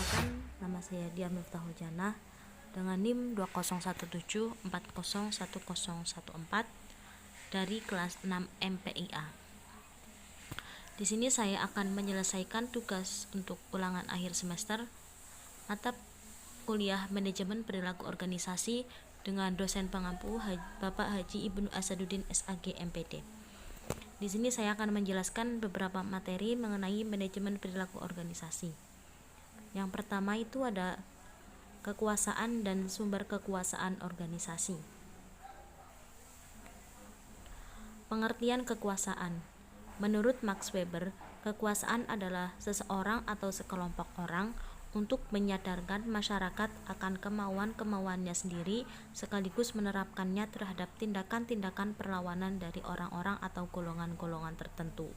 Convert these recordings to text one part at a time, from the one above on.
Perkenalkan, nama saya Dian Miftahul Janah dengan NIM 2017401014 dari kelas 6 MPIA. Di sini saya akan menyelesaikan tugas untuk ulangan akhir semester mata kuliah Manajemen Perilaku Organisasi dengan dosen pengampu Bapak Haji Ibnu Asaduddin SAG MPD. Di sini saya akan menjelaskan beberapa materi mengenai manajemen perilaku organisasi. Yang pertama itu ada kekuasaan dan sumber kekuasaan organisasi. Pengertian kekuasaan. Menurut Max Weber, kekuasaan adalah seseorang atau sekelompok orang untuk menyadarkan masyarakat akan kemauan-kemauannya sendiri sekaligus menerapkannya terhadap tindakan-tindakan perlawanan dari orang-orang atau golongan-golongan tertentu.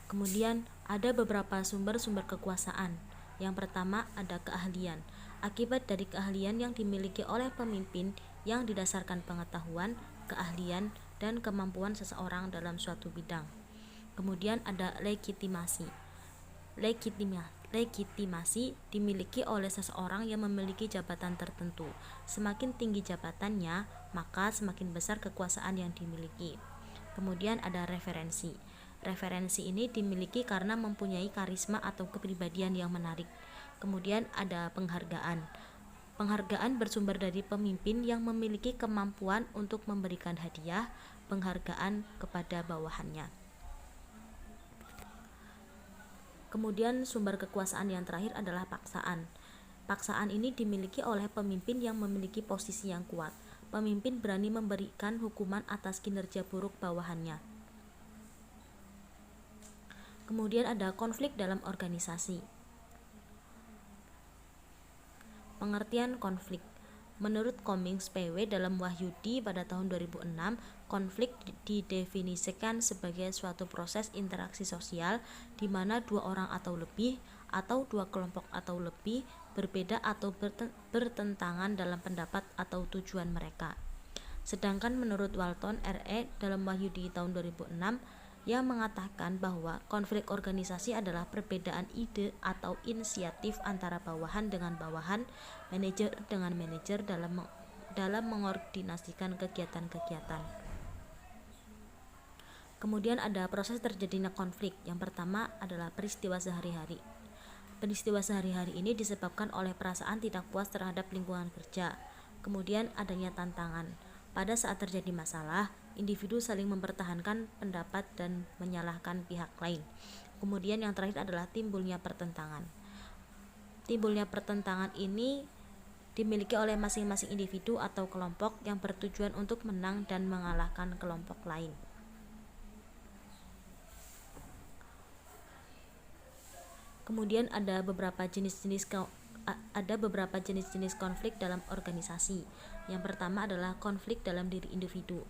Kemudian ada beberapa sumber-sumber kekuasaan. Yang pertama ada keahlian. Akibat dari keahlian yang dimiliki oleh pemimpin yang didasarkan pengetahuan, keahlian, dan kemampuan seseorang dalam suatu bidang. Kemudian ada legitimasi. Legitimasi dimiliki oleh seseorang yang memiliki jabatan tertentu. Semakin tinggi jabatannya, maka semakin besar kekuasaan yang dimiliki. Kemudian ada referensi. Referensi ini dimiliki karena mempunyai karisma atau kepribadian yang menarik. Kemudian ada penghargaan. Penghargaan bersumber dari pemimpin yang memiliki kemampuan untuk memberikan hadiah, penghargaan kepada bawahannya. Kemudian sumber kekuasaan yang terakhir adalah paksaan. Paksaan ini dimiliki oleh pemimpin yang memiliki posisi yang kuat. Pemimpin berani memberikan hukuman atas kinerja buruk bawahannya. Kemudian ada konflik dalam organisasi. Pengertian konflik. Menurut Cummings PW dalam Wahyudi pada tahun 2006, konflik didefinisikan sebagai suatu proses interaksi sosial di mana dua orang atau lebih atau dua kelompok atau lebih berbeda atau bertentangan dalam pendapat atau tujuan mereka. Sedangkan menurut Walton R.E. dalam Wahyudi tahun 2006 yang mengatakan bahwa konflik organisasi adalah perbedaan ide atau inisiatif antara bawahan dengan bawahan, manajer dengan manajer dalam mengordinasikan kegiatan-kegiatan. Kemudian ada proses terjadinya konflik. Yang pertama adalah peristiwa sehari-hari. Peristiwa sehari-hari ini disebabkan oleh perasaan tidak puas terhadap lingkungan kerja. Kemudian adanya tantangan. Pada saat terjadi masalah, individu saling mempertahankan pendapat dan menyalahkan pihak lain. Kemudian yang terakhir adalah timbulnya pertentangan. Timbulnya pertentangan ini dimiliki oleh masing-masing individu atau kelompok yang bertujuan untuk menang dan mengalahkan kelompok lain. Kemudian ada beberapa jenis-jenis konflik dalam organisasi. Yang pertama adalah konflik dalam diri individu.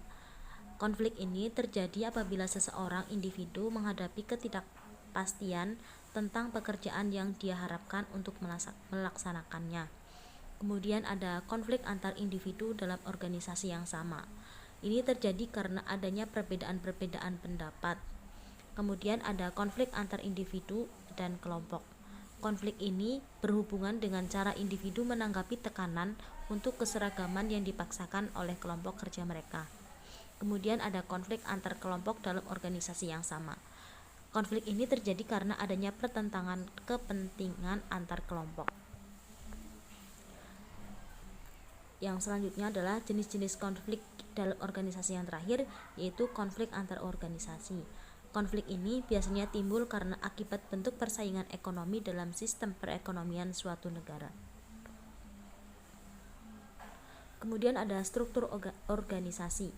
Konflik ini terjadi apabila seseorang individu menghadapi ketidakpastian tentang pekerjaan yang dia harapkan untuk melaksanakannya. Kemudian ada konflik antar individu dalam organisasi yang sama. Ini terjadi karena adanya perbedaan-perbedaan pendapat. Kemudian ada konflik antar individu dan kelompok. Konflik ini berhubungan dengan cara individu menanggapi tekanan untuk keseragaman yang dipaksakan oleh kelompok kerja mereka. Kemudian ada konflik antar kelompok dalam organisasi yang sama. Konflik ini terjadi karena adanya pertentangan kepentingan antar kelompok. Yang selanjutnya adalah jenis-jenis konflik dalam organisasi yang terakhir, yaitu konflik antar organisasi. Konflik ini biasanya timbul karena akibat bentuk persaingan ekonomi dalam sistem perekonomian suatu negara. Kemudian ada struktur organisasi.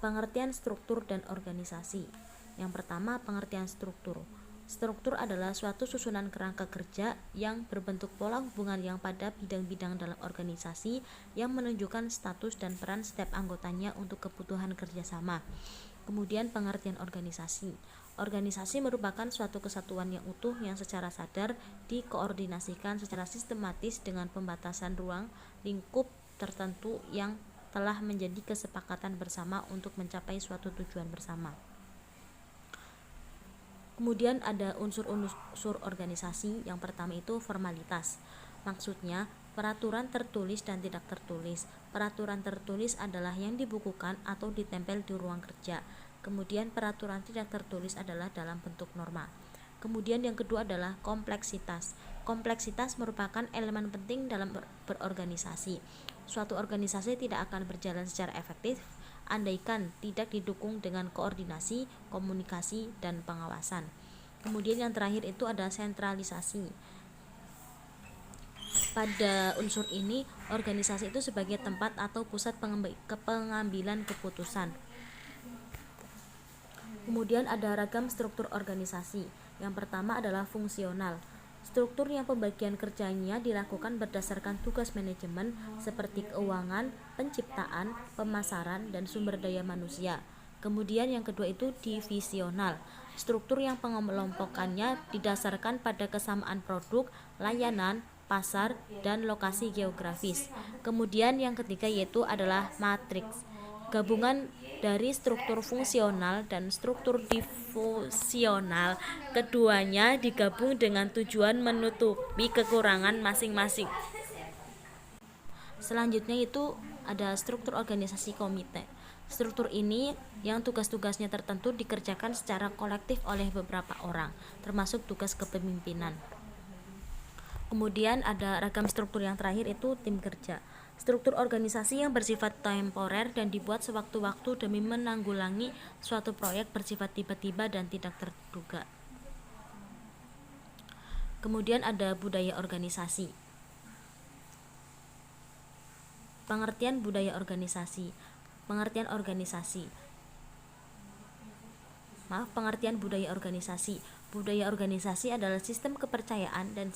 Pengertian struktur dan organisasi. Yang pertama, pengertian struktur. Struktur adalah suatu susunan kerangka kerja yang berbentuk pola hubungan yang pada bidang-bidang dalam organisasi yang menunjukkan status dan peran setiap anggotanya untuk kebutuhan kerjasama. Kemudian pengertian organisasi. Organisasi merupakan suatu kesatuan yang utuh yang secara sadar dikoordinasikan secara sistematis dengan pembatasan ruang lingkup tertentu yang telah menjadi kesepakatan bersama untuk mencapai suatu tujuan bersama. Kemudian ada unsur-unsur organisasi. Yang pertama itu formalitas. Maksudnya peraturan tertulis dan tidak tertulis. Peraturan tertulis adalah yang dibukukan atau ditempel di ruang kerja. Kemudian peraturan tidak tertulis adalah dalam bentuk norma. Kemudian yang kedua adalah kompleksitas. Kompleksitas merupakan elemen penting dalam berorganisasi. Suatu organisasi tidak akan berjalan secara efektif andaikan tidak didukung dengan koordinasi, komunikasi, dan pengawasan. Kemudian yang terakhir itu ada sentralisasi. Pada unsur ini, organisasi itu sebagai tempat atau pusat pengambilan keputusan. Kemudian ada ragam struktur organisasi. Yang pertama adalah fungsional. Struktur yang pembagian kerjanya dilakukan berdasarkan tugas manajemen seperti keuangan, penciptaan, pemasaran, dan sumber daya manusia. Kemudian yang kedua itu divisional. Struktur yang pengelompokannya didasarkan pada kesamaan produk, layanan, pasar, dan lokasi geografis. Kemudian yang ketiga yaitu adalah matriks. Gabungan dari struktur fungsional dan struktur difusional, keduanya digabung dengan tujuan menutupi kekurangan masing-masing. Selanjutnya itu ada struktur organisasi komite. Struktur ini yang tugas-tugasnya tertentu dikerjakan secara kolektif oleh beberapa orang, termasuk tugas kepemimpinan. Kemudian ada ragam struktur yang terakhir itu tim kerja. Struktur organisasi yang bersifat temporer dan dibuat sewaktu-waktu demi menanggulangi suatu proyek bersifat tiba-tiba dan tidak terduga. Kemudian ada budaya organisasi. Pengertian budaya organisasi. Pengertian budaya organisasi. Budaya organisasi adalah sistem kepercayaan dan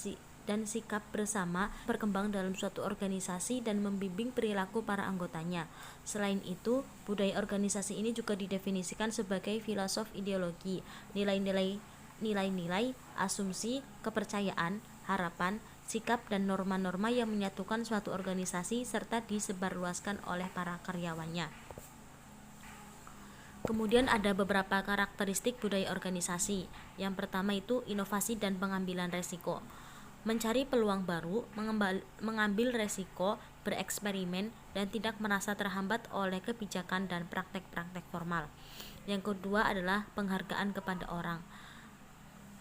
sikap bersama berkembang dalam suatu organisasi dan membimbing perilaku para anggotanya. Selain itu, budaya organisasi ini juga didefinisikan sebagai filosofi ideologi, nilai-nilai, asumsi, kepercayaan, harapan, sikap dan norma-norma yang menyatukan suatu organisasi serta disebarluaskan oleh para karyawannya. Kemudian ada beberapa karakteristik budaya organisasi. Yang pertama itu inovasi dan pengambilan resiko. Mencari peluang baru, mengambil resiko, bereksperimen, dan tidak merasa terhambat oleh kebijakan dan praktek-praktek formal. Yang kedua adalah penghargaan kepada orang.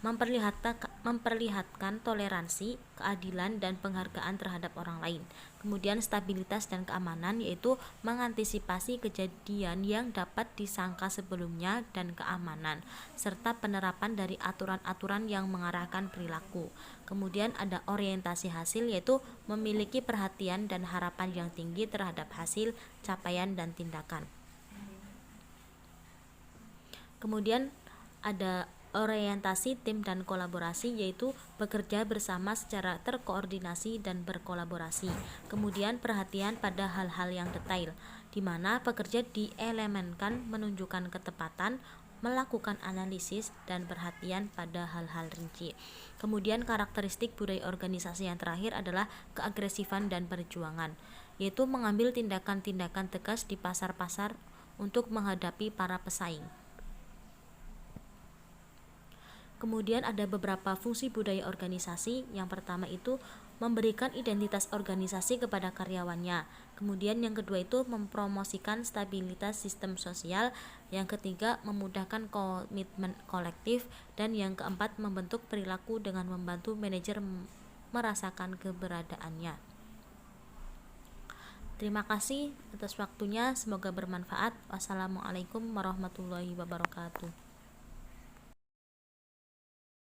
Memperlihatkan toleransi, keadilan, dan penghargaan terhadap orang lain. Kemudian stabilitas dan keamanan, yaitu mengantisipasi kejadian yang dapat disangka sebelumnya dan keamanan, serta penerapan dari aturan-aturan yang mengarahkan perilaku. Kemudian ada orientasi hasil, yaitu memiliki perhatian dan harapan yang tinggi terhadap hasil, capaian, dan tindakan. Kemudian ada orientasi tim dan kolaborasi, yaitu bekerja bersama secara terkoordinasi dan berkolaborasi. Kemudian perhatian pada hal-hal yang detail, di mana pekerja dielemenkan menunjukkan ketepatan, melakukan analisis, dan perhatian pada hal-hal rinci. Kemudian karakteristik budaya organisasi yang terakhir adalah keagresifan dan perjuangan, yaitu mengambil tindakan-tindakan tegas di pasar-pasar untuk menghadapi para pesaing. Kemudian ada beberapa fungsi budaya organisasi. Yang pertama itu memberikan identitas organisasi kepada karyawannya. Kemudian yang kedua itu mempromosikan stabilitas sistem sosial. Yang ketiga memudahkan komitmen kolektif. Dan yang keempat membentuk perilaku dengan membantu manajer merasakan keberadaannya. Terima kasih atas waktunya, semoga bermanfaat. Wassalamualaikum warahmatullahi wabarakatuh.